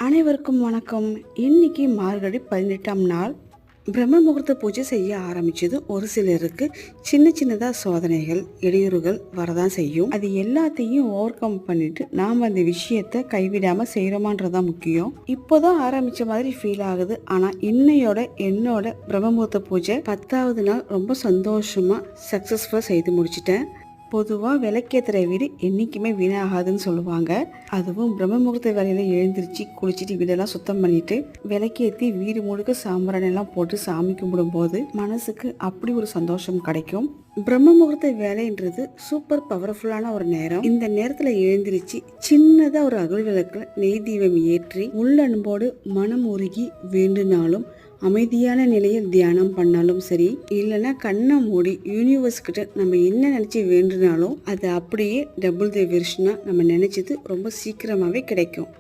அனைவருக்கும் வணக்கம். இன்னைக்கு மார்கழி 18ஆம் நாள். பிரம்ம முகூர்த்த பூஜை செய்ய ஆரம்பிச்சது ஒரு சிலருக்கு சின்ன சின்னதாக சோதனைகள் இடையூறுகள் வரதான் செய்யும். அது எல்லாத்தையும் ஓவர் கம் பண்ணிட்டு நாம் அந்த விஷயத்தை கைவிடாமல் செய்கிறோமான்றதான் முக்கியம். இப்போதான் ஆரம்பித்த மாதிரி ஃபீல் ஆகுது. ஆனால் என்னோட பிரம்ம முகூர்த்த பூஜை 10வது நாள் ரொம்ப சந்தோஷமாக சக்ஸஸ்ஃபுல்லாக செய்து முடிச்சிட்டேன். பொதுவாக விளக்கேற்றுற வீடு என்றைக்குமே வீணாகாதுன்னு சொல்லுவாங்க. அதுவும் பிரம்ம முகூர்த்த வேலையில் எழுந்திரிச்சு குளிச்சுட்டு வீடெல்லாம் சுத்தம் பண்ணிட்டு விளக்கேற்றி வீடு முழுக்க சாம்பிராணெல்லாம் போட்டு சாமி கும்பிடும்போது மனசுக்கு அப்படி ஒரு சந்தோஷம் கிடைக்கும். பிரம்ம முகூர்த்த வேலைன்றது சூப்பர் பவர்ஃபுல்லான ஒரு நேரம். இந்த நேரத்தில் எழுந்திரிச்சு சின்னதாக ஒரு அகல் விளக்கில் நெய் தீபம் ஏற்றி உள்ளன்போடு மனம் உருகி வேண்டுனாலும் அமைதியான நிலையில் தியானம் பண்ணாலும் சரி, இல்லைன்னா கண்ணை மூடி யூனிவர்ஸ் கிட்ட நம்ம என்ன நினச்சி வேண்டுனாலும் அது அப்படியே டபுள் தி வெர்ஷனாக நம்ம நினச்சது ரொம்ப சீக்கிரமாகவே கிடைக்கும்.